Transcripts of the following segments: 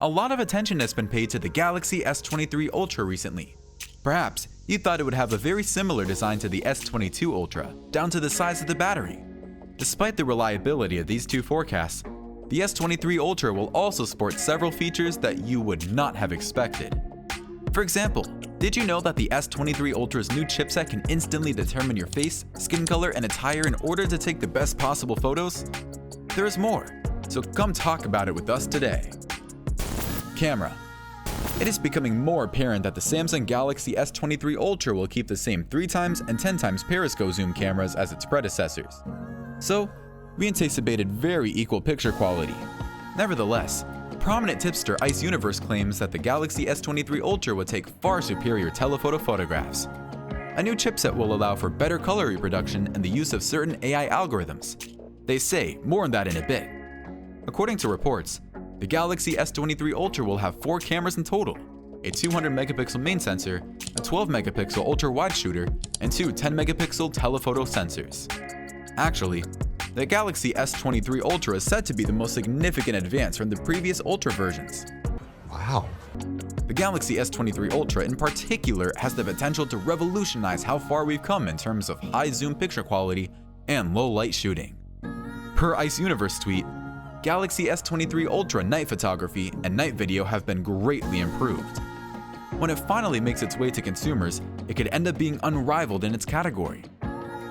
A lot of attention has been paid to the Galaxy S23 Ultra recently. Perhaps you thought it would have a very similar design to the S22 Ultra, down to the size of the battery. Despite the reliability of these two forecasts, the S23 Ultra will also sport several features that you would not have expected. For example, did you know that the S23 Ultra's new chipset can instantly determine your face, skin color, and attire in order to take the best possible photos? There is more, so come talk about it with us today. Camera. It is becoming more apparent that the Samsung Galaxy S23 Ultra will keep the same 3x and 10x periscope zoom cameras as its predecessors. So, we anticipated very equal picture quality. Nevertheless, prominent tipster Ice Universe claims that the Galaxy S23 Ultra would take far superior telephoto photographs. A new chipset will allow for better color reproduction and the use of certain AI algorithms. They say more on that in a bit. According to reports, the Galaxy S23 Ultra will have 4 cameras in total, a 200-megapixel main sensor, a 12-megapixel ultra-wide shooter, and 2 10-megapixel telephoto sensors. Actually, the Galaxy S23 Ultra is said to be the most significant advance from the previous Ultra versions. Wow. The Galaxy S23 Ultra in particular has the potential to revolutionize how far we've come in terms of high zoom picture quality and low light shooting. Per Ice Universe tweet, Galaxy S23 Ultra night photography and night video have been greatly improved. When it finally makes its way to consumers, it could end up being unrivaled in its category.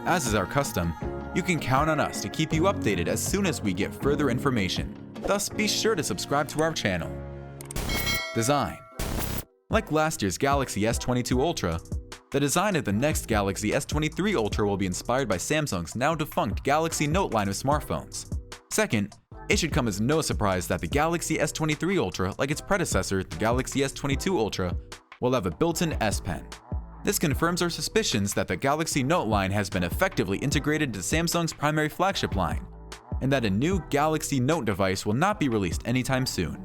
As is our custom, you can count on us to keep you updated as soon as we get further information, thus be sure to subscribe to our channel. Design. Like last year's Galaxy S22 Ultra, the design of the next Galaxy S23 Ultra will be inspired by Samsung's now defunct Galaxy Note line of smartphones. Second, it should come as no surprise that the Galaxy S23 Ultra, like its predecessor, the Galaxy S22 Ultra, will have a built-in S Pen. This confirms our suspicions that the Galaxy Note line has been effectively integrated into Samsung's primary flagship line, and that a new Galaxy Note device will not be released anytime soon.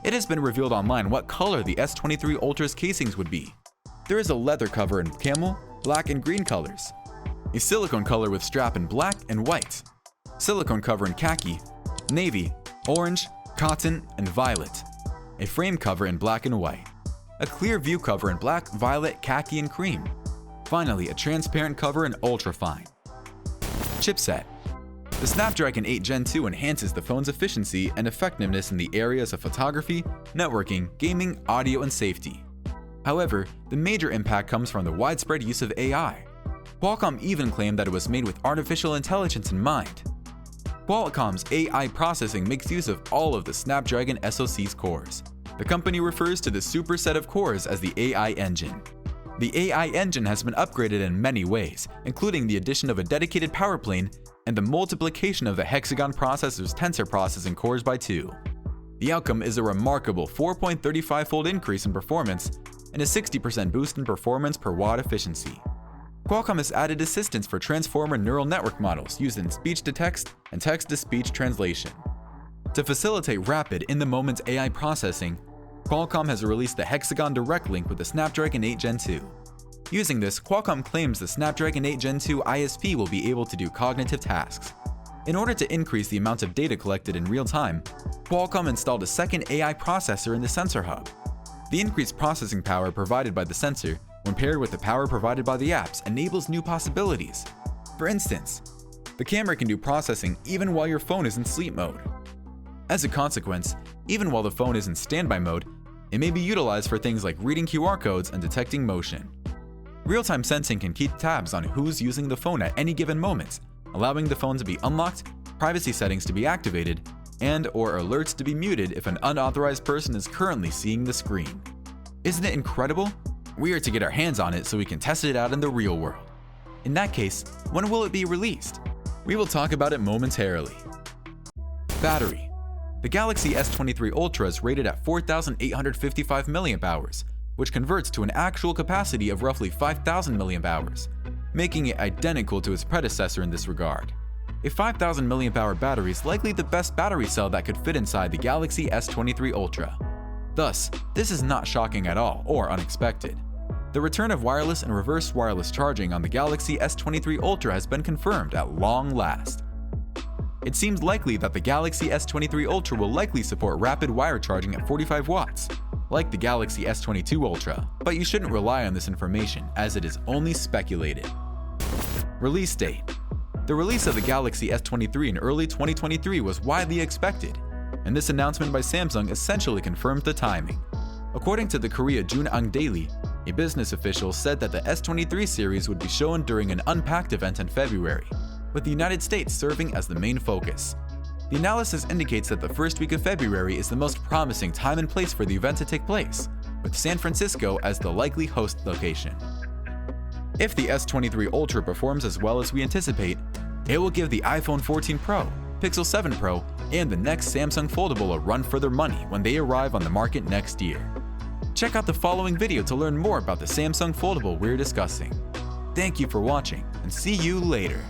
It has been revealed online what color the S23 Ultra's casings would be. There is a leather cover in camel, black, and green colors, a silicone color with strap in black and white, silicone cover in khaki, navy, orange, cotton, and violet, a frame cover in black and white, a clear view cover in black, violet, khaki, and cream. Finally, a transparent cover in ultrafine. Chipset. The Snapdragon 8 Gen 2 enhances the phone's efficiency and effectiveness in the areas of photography, networking, gaming, audio, and safety. However, the major impact comes from the widespread use of AI. Qualcomm even claimed that it was made with artificial intelligence in mind. Qualcomm's AI processing makes use of all of the Snapdragon SoC's cores. The company refers to the superset of cores as the AI engine. The AI engine has been upgraded in many ways, including the addition of a dedicated power plane and the multiplication of the Hexagon processor's tensor processing cores by 2. The outcome is a remarkable 4.35-fold increase in performance and a 60% boost in performance per watt efficiency. Qualcomm has added assistance for transformer neural network models used in speech-to-text and text-to-speech translation. To facilitate rapid, in-the-moment AI processing, Qualcomm has released the Hexagon Direct Link with the Snapdragon 8 Gen 2. Using this, Qualcomm claims the Snapdragon 8 Gen 2 ISP will be able to do cognitive tasks. In order to increase the amount of data collected in real time, Qualcomm installed a second AI processor in the sensor hub. The increased processing power provided by the sensor, when paired with the power provided by the apps, enables new possibilities. For instance, the camera can do processing even while your phone is in sleep mode. As a consequence, even while the phone is in standby mode, it may be utilized for things like reading QR codes and detecting motion. Real-time sensing can keep tabs on who's using the phone at any given moment, allowing the phone to be unlocked, privacy settings to be activated, and/or alerts to be muted if an unauthorized person is currently seeing the screen. Isn't it incredible? We are to get our hands on it so we can test it out in the real world. In that case, when will it be released? We will talk about it momentarily. Battery. The Galaxy S23 Ultra is rated at 4,855 mAh, which converts to an actual capacity of roughly 5,000 mAh, making it identical to its predecessor in this regard. A 5,000 mAh battery is likely the best battery cell that could fit inside the Galaxy S23 Ultra. Thus, this is not shocking at all or unexpected. The return of wireless and reverse wireless charging on the Galaxy S23 Ultra has been confirmed at long last. It seems likely that the Galaxy S23 Ultra will likely support rapid wire charging at 45 watts, like the Galaxy S22 Ultra, but you shouldn't rely on this information as it is only speculated. Release date. The release of the Galaxy S23 in early 2023 was widely expected, and this announcement by Samsung essentially confirmed the timing. According to the Korea Junang Daily, a business official said that the S23 series would be shown during an Unpacked event in February, with the United States serving as the main focus. The analysis indicates that the first week of February is the most promising time and place for the event to take place, with San Francisco as the likely host location. If the S23 Ultra performs as well as we anticipate, it will give the iPhone 14 Pro, Pixel 7 Pro, and the next Samsung Foldable a run for their money when they arrive on the market next year. Check out the following video to learn more about the Samsung Foldable we're discussing. Thank you for watching, and see you later.